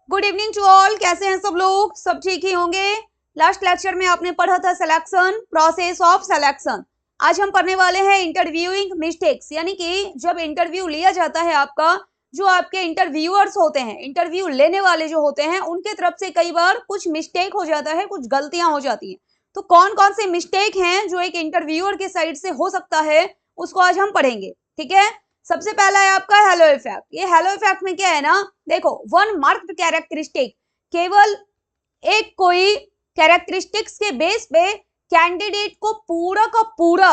Good evening to all. कैसे हैं सब लोग? सब ठीक ही होंगे। लास्ट लेक्चर में आपने पढ़ा था सिलेक्शन, प्रोसेस ऑफ सिलेक्शन। आज हम पढ़ने वाले हैं इंटरव्यूइंग मिस्टेक्स, यानी कि जब इंटरव्यू लिया जाता है आपका, जो आपके इंटरव्यूअर्स होते हैं, इंटरव्यू लेने वाले जो होते हैं, उनके तरफ से कई बार कुछ मिस्टेक हो जाता है, कुछ गलतियां हो जाती हैं। तो कौन कौन से मिस्टेक हैं जो एक इंटरव्यूअर के साइड से हो सकता है, उसको आज हम पढ़ेंगे। ठीक है। सबसे पहला है आपका हेलो इफेक्ट। ये हेलो इफेक्ट में क्या है ना, देखो, वन मार्क्ड कैरेक्टरिस्टिक, केवल एक कोई कैरेक्टरिस्टिक्स के बेस पे कैंडिडेट को पूरा का पूरा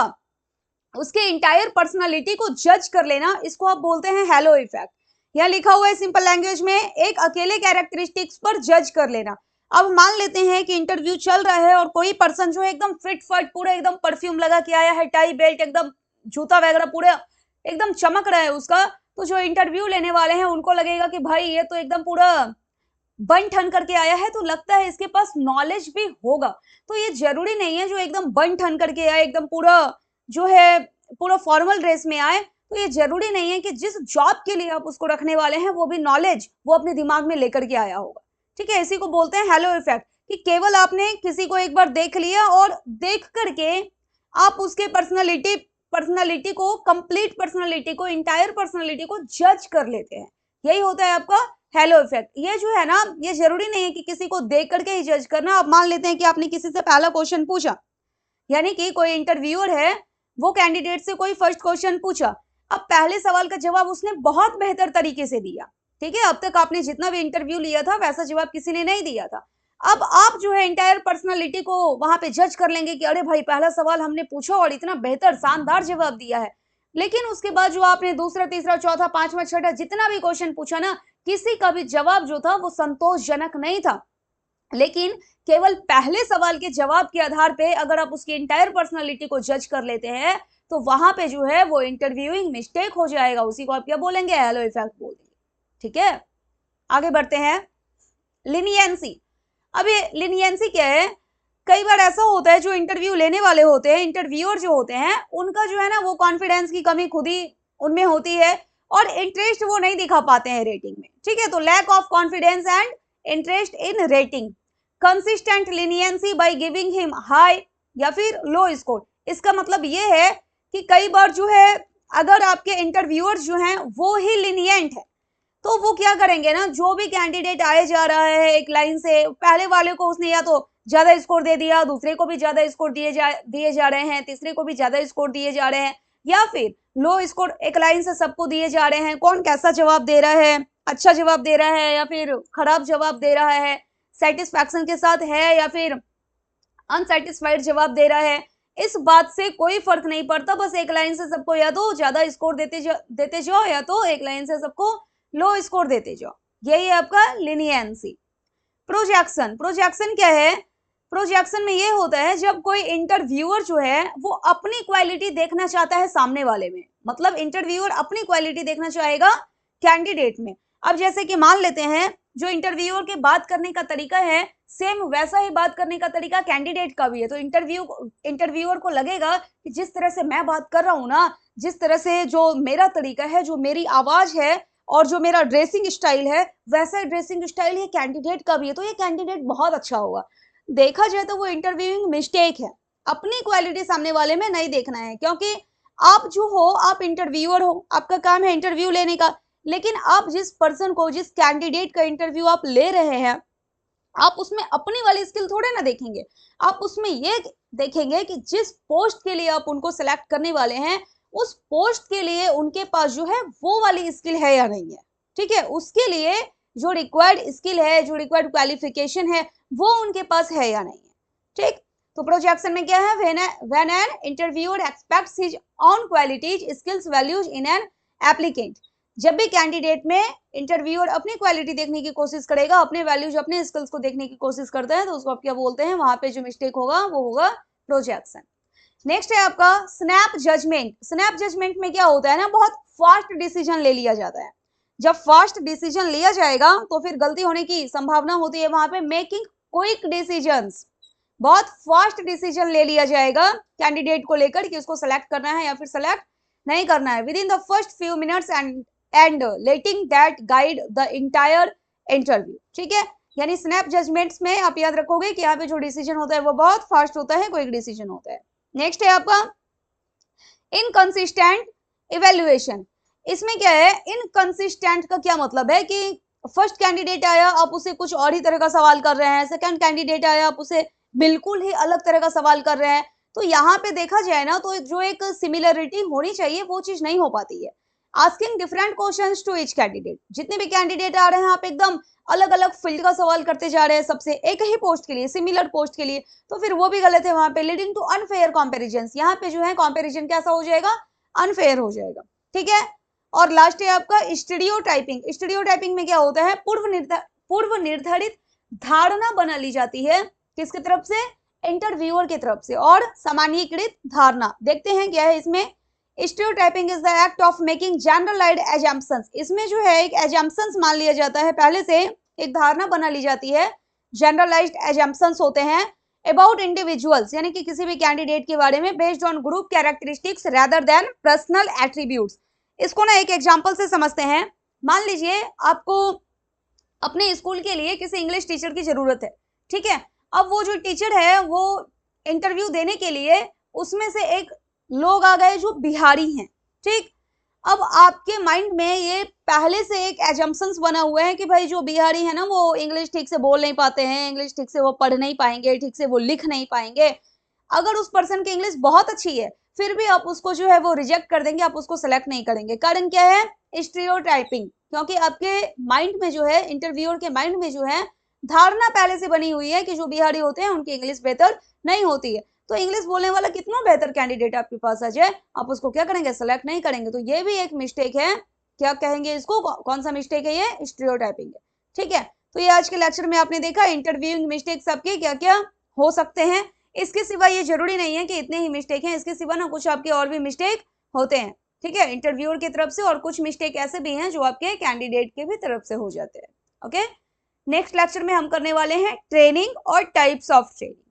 उसके इंटायर पर्सनालिटी को जज कर लेना, इसको आप बोलते हैं हेलो इफेक्ट। यह लिखा हुआ है सिंपल लैंग्वेज में, एक अकेले कैरेक्टरिस्टिक्स पर जज कर लेना। अब मान लेते हैं कि इंटरव्यू चल रहा है और कोई पर्सन जो है एकदम फिट फट, पूरा एकदम परफ्यूम लगा के आया है, टाई बेल्ट एकदम, जूता वगैरह पूरा एकदम चमक रहा है उसका, तो जो इंटरव्यू लेने वाले हैं उनको लगेगा कि भाई ये तो एकदम पूरा बन ठन करके आया है, तो लगता है इसके पास नॉलेज भी होगा। तो ये जरूरी नहीं है जो एकदम बन ठन करके आए, एकदम पूरा जो है पूरा फॉर्मल ड्रेस में आए, तो ये जरूरी नहीं है कि जिस जॉब के लिए आप उसको रखने वाले हैं वो भी नॉलेज वो अपने दिमाग में लेकर के आया होगा। ठीक है, इसी को बोलते हैं हेलो इफेक्ट, कि केवल आपने किसी को एक बार देख लिया और देख करके आप उसके पर्सनालिटी को, कंप्लीट पर्सनालिटी को, इंटायर पर्सनालिटी को जज कर लेते हैं। यही होता है आपका हेलो इफेक्ट। ये जो है ना, ये जरूरी नहीं है कि किसी को देख करके ही जज करना। अब मान लेते हैं कि आपने किसी से पहला क्वेश्चन पूछा, यानी कि कोई इंटरव्यूअर है, वो कैंडिडेट से कोई फर्स्ट क्वेश्चन पूछा। अब पहले सवाल का जवाब उसने बहुत बेहतर तरीके से दिया। ठीक है, अब तक आपने जितना भी इंटरव्यू लिया था वैसा जवाब किसी ने नहीं दिया था। अब आप जो है इंटायर पर्सनालिटी को वहां पे जज कर लेंगे कि अरे भाई, पहला सवाल हमने पूछा और इतना बेहतर शानदार जवाब दिया है, लेकिन उसके बाद जो आपने दूसरा, तीसरा, चौथा, पांचवा, छठा जितना भी क्वेश्चन पूछा ना, किसी का भी जवाब जो था वो संतोषजनक नहीं था। लेकिन केवल पहले सवाल के जवाब के आधार पे अगर आप उसकी इंटायर पर्सनालिटी को जज कर लेते हैं, तो वहां पे जो है वो इंटरव्यूइंग मिस्टेक हो जाएगा। उसी को आप क्या बोलेंगे? हेलो इफेक्ट बोल देंगे। ठीक है, आगे बढ़ते हैं। लिनियंसी। अब ये लिनियंसी क्या है? कई बार ऐसा होता है जो इंटरव्यू लेने वाले होते हैं, इंटरव्यूअर जो होते हैं, उनका जो है ना वो कॉन्फिडेंस की कमी खुद ही उनमें होती है और इंटरेस्ट वो नहीं दिखा पाते हैं रेटिंग में। ठीक है, तो lack of confidence and interest in rating, consistent leniency by giving him high या फिर लो स्कोर। इसका मतलब ये है कि कई बार जो है अगर आपके इंटरव्यूअर जो हैं वो ही लिनियंट है, तो वो क्या करेंगे ना, जो भी कैंडिडेट आए जा रहा है एक लाइन से, पहले वाले को उसने या तो ज्यादा स्कोर दे दिया, दूसरे को भी ज्यादा स्कोर दिए जा रहे हैं, तीसरे को भी ज्यादा स्कोर दिए जा रहे हैं, या फिर लो स्कोर एक लाइन से सबको दिए जा रहे हैं। कौन कैसा जवाब दे रहा है, अच्छा जवाब दे रहा है या फिर खराब जवाब दे रहा है, सेटिस्फैक्शन के साथ है या फिर अनसेटिस्फाइड जवाब दे रहा है, इस बात से कोई फर्क नहीं पड़ता। बस एक लाइन से सबको या तो ज्यादा स्कोर देते जाओ या तो एक लाइन से सबको लो स्कोर देते जाओ। यही है आपका लिनियंसी। प्रोजेक्शन। प्रोजेक्शन क्या है? प्रोजेक्शन में ये होता है जब कोई इंटरव्यूअर जो है वो अपनी क्वालिटी देखना चाहता है सामने वाले में, मतलब इंटरव्यूअर अपनी क्वालिटी देखना चाहेगा कैंडिडेट में। अब जैसे कि मान लेते हैं जो इंटरव्यूअर के बात करने का तरीका है, सेम वैसा ही बात करने का तरीका कैंडिडेट का भी है। तो इंटरव्यूअर को लगेगा कि जिस तरह से मैं बात कर रहा हूं ना, जिस तरह से जो मेरा तरीका है, जो मेरी आवाज है और जो मेरा ड्रेसिंग स्टाइल है, वैसा ड्रेसिंग स्टाइल ये कैंडिडेट का भी है, तो ये कैंडिडेट बहुत अच्छा होगा। देखा जाए तो वो इंटरव्यूइंग मिस्टेक है, अपनी क्वालिटी सामने वाले में नहीं देखना है, क्योंकि आप जो हो, आप इंटरव्यूअर हो, आपका काम है इंटरव्यू लेने का, लेकिन आप जिस पर्सन को, जिस कैंडिडेट का इंटरव्यू आप ले रहे हैं, आप उसमें अपनी वाली स्किल थोड़े ना देखेंगे। आप उसमें ये देखेंगे कि जिस पोस्ट के लिए आप उनको सिलेक्ट करने वाले हैं, उस पोस्ट के लिए उनके पास जो है वो वाली स्किल है या नहीं है। ठीक है, उसके लिए जो रिक्वायर्ड स्किल है, जो रिक्वायर्ड क्वालिफिकेशन है, वो उनके पास है या नहीं है। ठीक, तो प्रोजेक्शन में क्या है? When an interviewer aspects his own qualities, skills, values in an applicant. जब भी कैंडिडेट में इंटरव्यूअर अपनी क्वालिटी देखने की कोशिश करेगा, अपने वैल्यूज, अपने स्किल्स को देखने की कोशिश करता है, तो उसको आप क्या बोलते हैं? वहां पे जो मिस्टेक होगा वो होगा प्रोजेक्शन। नेक्स्ट है आपका स्नैप जजमेंट। स्नैप जजमेंट में क्या होता है ना, बहुत फास्ट डिसीजन ले लिया जाता है। जब फास्ट डिसीजन लिया जाएगा तो फिर गलती होने की संभावना होती है वहां पे। मेकिंग क्विक डिसीजंस, बहुत फास्ट डिसीजन ले लिया जाएगा कैंडिडेट को लेकर कि उसको सेलेक्ट करना है या फिर सेलेक्ट नहीं करना है। With in the first few minutes and letting that guide the entire interview. ठीक है, यानी स्नैप जजमेंट्स में आप याद रखोगे कि यहाँ पे जो डिसीजन होता है वो बहुत फास्ट होता है, क्विक डिसीजन होता है। नेक्स्ट है आपका इनकंसिस्टेंट इवेल्युएशन। इसमें क्या है, इनकंसिस्टेंट का क्या मतलब है कि फर्स्ट कैंडिडेट आया आप उसे कुछ और ही तरह का सवाल कर रहे हैं, सेकंड कैंडिडेट आया आप उसे बिल्कुल ही अलग तरह का सवाल कर रहे हैं। तो यहाँ पे देखा जाए ना तो जो एक सिमिलरिटी होनी चाहिए वो चीज नहीं हो पाती है। Asking different questions to each candidate, जितने भी कैंडिडेट आ रहे हैं आप एकदम अलग अलग फील्ड का सवाल करते जा रहे हैं सबसे, एक ही पोस्ट के लिए, सिमिलर पोस्ट के लिए, तो फिर वो भी गलत है वहां पे, लीडिंग टू अनफेयर कंपैरिजन। यहाँ पे जो है कंपैरिजन कैसा हो जाएगा, अनफेयर हो जाएगा। ठीक है, और लास्ट है आपका स्टीरियोटाइपिंग। स्टीरियोटाइपिंग में क्या होता है, पूर्व निर्धारित धारणा बना ली जाती है, किसकी तरफ से, इंटरव्यूअर की तरफ से, और सामान्यीकृत धारणा। देखते हैं क्या है इसमें। Stereotyping is the act of making generalised assumptions. इसमें जो है एक एजम्पशंस मान लिया जाता है, पहले से एक धारणा बना ली जाती है, जनरलाइज्ड एजम्पशंस होते हैं अबाउट इंडिविजुअल्स, यानी कि किसी भी कैंडिडेट के बारे में, based on group characteristics rather than personal attributes. इसको ना एक एग्जांपल से समझते हैं। मान लीजिए आपको अपने स्कूल के लिए किसी इंग्लिश टीचर की जरूरत है। ठीक है, अब वो जो टीचर है वो इंटरव्यू देने के लिए उसमें से एक लोग आ गए जो बिहारी हैं। ठीक, अब आपके माइंड में ये पहले से एक एजम्पशंस बना हुआ है कि भाई जो बिहारी है ना वो इंग्लिश ठीक से बोल नहीं पाते हैं, इंग्लिश ठीक से वो पढ़ नहीं पाएंगे, ठीक से वो लिख नहीं पाएंगे। अगर उस पर्सन की इंग्लिश बहुत अच्छी है फिर भी आप उसको जो है वो रिजेक्ट कर देंगे, आप उसको सेलेक्ट नहीं करेंगे। कारण क्या है, स्टीरियोटाइपिंग। क्योंकि आपके माइंड में जो है, इंटरव्यूअर के माइंड में जो है धारणा पहले से बनी हुई है कि जो बिहारी होते हैं उनकी इंग्लिश बेहतर नहीं होती है। तो इंग्लिश बोलने वाला कितना बेहतर कैंडिडेट आपके पास आ जाए, आप उसको क्या करेंगे, सेलेक्ट नहीं करेंगे। तो ये भी एक मिस्टेक है। क्या कहेंगे इसको, कौन सा मिस्टेक है, ये स्टीरियोटाइपिंग है। ठीक है, तो ये आज के लेक्चर में आपने देखा इंटरव्यूइंग मिस्टेक सबके क्या क्या हो सकते हैं। इसके सिवा ये जरूरी नहीं है कि इतने ही मिस्टेक हैं, इसके सिवा ना कुछ आपके और भी मिस्टेक होते हैं। ठीक है, इंटरव्यूअर की तरफ से, और कुछ मिस्टेक ऐसे भी हैं जो आपके कैंडिडेट के भी तरफ से हो जाते हैं। ओके, नेक्स्ट लेक्चर में हम करने वाले हैं ट्रेनिंग और टाइप्स ऑफ ट्रेनिंग।